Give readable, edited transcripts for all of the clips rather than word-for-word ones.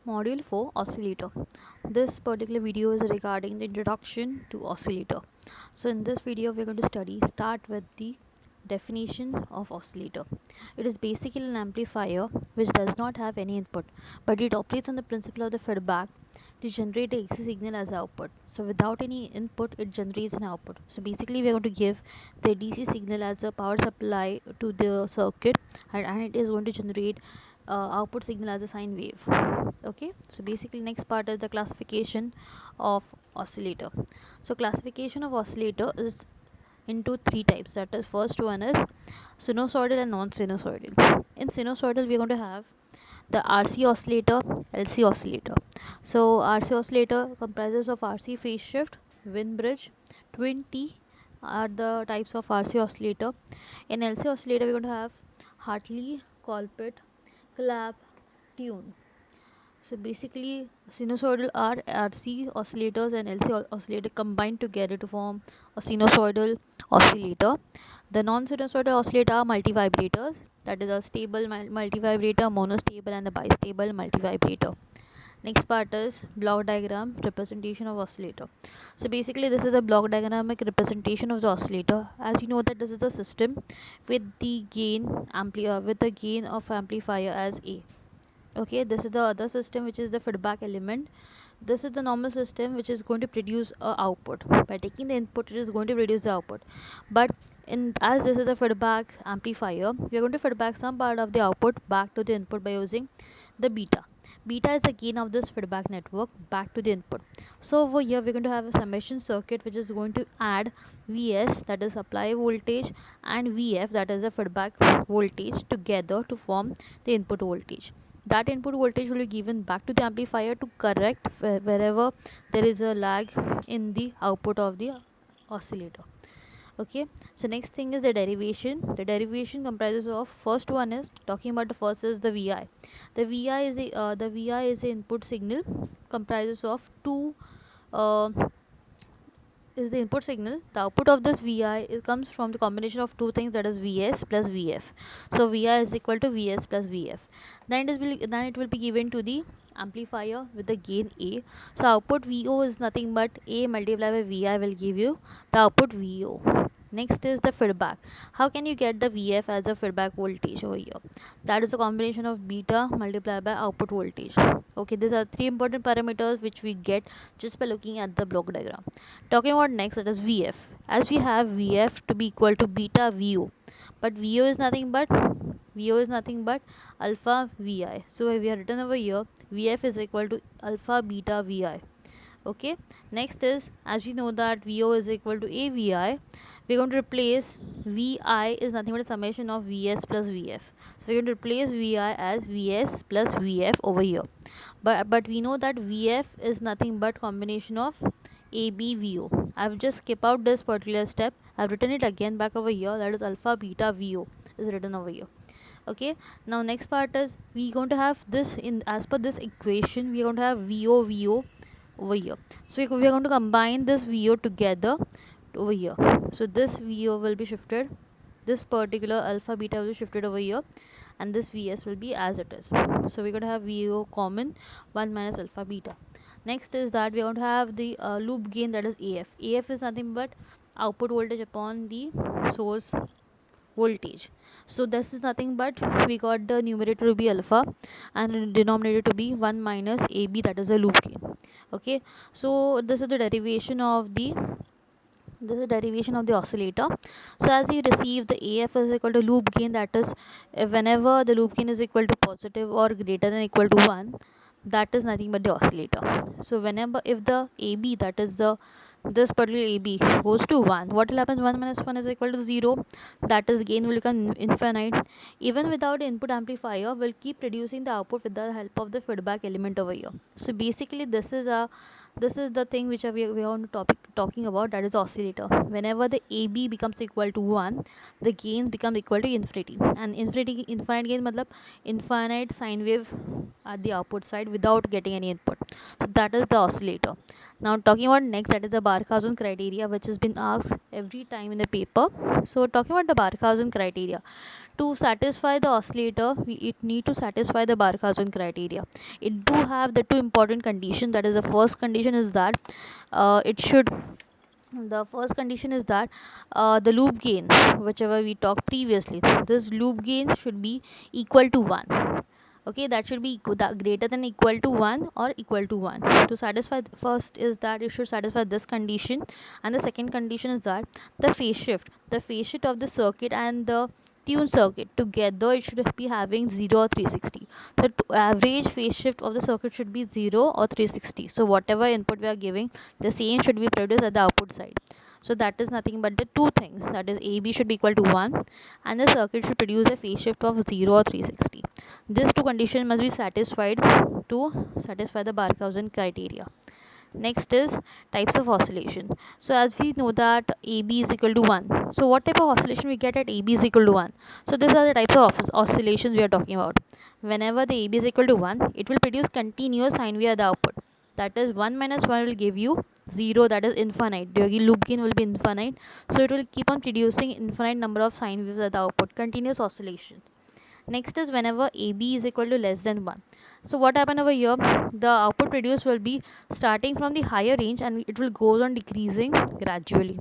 Module 4 Oscillator. This particular video is regarding the introduction to oscillator. So in this video we're going to start with the definition of oscillator. It is basically an amplifier which does not have any input, but it operates on the principle of the feedback to generate the AC signal as output. So without any input it generates an output. So basically we are going to give the DC signal as a power supply to the circuit, and it is going to generate output signal as a sine wave. Okay, so basically next part is the classification of oscillator. So classification of oscillator is into three types. That is, first one is sinusoidal and non-sinusoidal. In sinusoidal we are going to have the RC oscillator, LC oscillator. So RC oscillator comprises of RC phase shift, Wien bridge, twin T are the types of RC oscillator. In LC oscillator we are going to have Hartley, Colpit, Clap, tune. So basically sinusoidal are RC oscillators and LC oscillator combined together to form a sinusoidal oscillator. The non-sinusoidal oscillator are multivibrators, that is a stable multivibrator, monostable and the bistable multivibrator. Next part is block diagram representation of oscillator. So basically this is a block diagrammatic representation of the oscillator. As you know that this is a system with the gain of amplifier as A. Okay, this is the other system which is the feedback element. This is the normal system which is going to produce a output. By taking the input it is going to produce the output, but as this is a feedback amplifier, we are going to feedback some part of the output back to the input by using the beta is the gain of this feedback network back to the input. So over here we're going to have a summation circuit which is going to add Vs, that is supply voltage, and Vf, that is the feedback voltage, together to form the input voltage. That input voltage will be given back to the amplifier to correct wherever there is a lag in the output of the oscillator. Okay, so next thing is the derivation. The derivation comprises of, first one is talking about, the first is the Vi. The Vi is a input signal, comprises of two uh, is the input signal. The output of this Vi, it comes from the combination of two things, that is Vs plus Vf. So Vi is equal to Vs plus Vf. Then it will be given to the amplifier with the gain A. So output Vo is nothing but A multiplied by Vi will give you the output Vo. Next is the feedback. How can you get the Vf as a feedback voltage over here? That is a combination of beta multiplied by output voltage. Okay, these are three important parameters which we get just by looking at the block diagram. Talking about next, that is Vf. As we have Vf to be equal to beta Vo, but Vo is nothing but alpha Vi. So we have written over here Vf is equal to alpha beta Vi. Okay, next is, as we know that Vo is equal to AVI, we're going to replace Vi is nothing but a summation of Vs plus Vf. So we're going to replace Vi as Vs plus Vf over here. But we know that Vf is nothing but combination of ABVO. I've just skipped out this particular step. I've written it again back over here, that is alpha beta Vo is written over here. Okay, now next part is we going to have this, in as per this equation we are going to have Vo over here. So we are going to combine this Vo together over here. So this Vo will be shifted, this particular alpha beta will be shifted over here, and this Vs will be as it is. So we're going to have Vo common 1 minus alpha beta. Next is that we are going to have the loop gain, that is AF. AF is nothing but output voltage upon the source voltage. So this is nothing but we got the numerator to be alpha and denominator to be 1 minus AB, that is a loop gain. Okay, so this is the derivation of the oscillator. So as you receive the AF is equal to loop gain, that is whenever the loop gain is equal to positive or greater than equal to 1, that is nothing but the oscillator. So whenever, if the AB, that is the this particular AB goes to 1, what will happen? 1 minus 1 is equal to 0, that is gain will become infinite. Even without input amplifier, will keep producing the output with the help of the feedback element over here. So basically this is the thing which we are on topic talking about, that is oscillator. Whenever the AB becomes equal to 1, the gains become equal to infinity, and infinite gain matlab infinite sine wave at the output side without getting any input. So that is the oscillator. Now talking about next, that is the Barkhausen criteria, which has been asked every time in the paper. So talking about the Barkhausen criteria, to satisfy the oscillator, it need to satisfy the Barkhausen criteria. It do have the two important conditions. That is, the first condition is that it should the first condition is that the loop gain, whichever we talked previously, this loop gain should be equal to 1. Okay, that should be greater than equal to 1 or equal to 1. To satisfy, first is that it should satisfy this condition, and the second condition is that the phase shift of the circuit and the tune circuit together, it should be having 0 or 360. So average phase shift of the circuit should be 0 or 360. So whatever input we are giving, the same should be produced at the output side. So that is nothing but the two things, that is AB should be equal to 1 and the circuit should produce a phase shift of 0 or 360. These two conditions must be satisfied to satisfy the Barkhausen criteria. Next is types of oscillation. So as we know that AB is equal to 1. So what type of oscillation we get at AB is equal to 1? So these are the types of oscillations we are talking about. Whenever the AB is equal to 1, it will produce continuous sine wave at the output. That is 1 minus 1 will give you 0, that is infinite. The loop gain will be infinite. So it will keep on producing infinite number of sine waves at the output, continuous oscillation. Next is whenever AB is equal to less than 1. So what happen over here, the output produced will be starting from the higher range and it will go on decreasing gradually.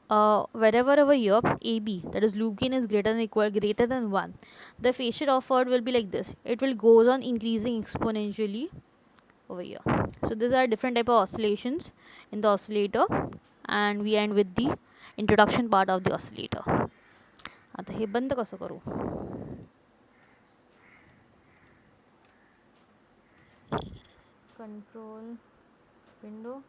Wherever over here AB, that is loop gain, is greater than 1, the phase shift offered will be like this. It will goes on increasing exponentially over here. So these are different type of oscillations in the oscillator, and we end with the introduction part of the oscillator. आता हे बंद कसं करू? Control window.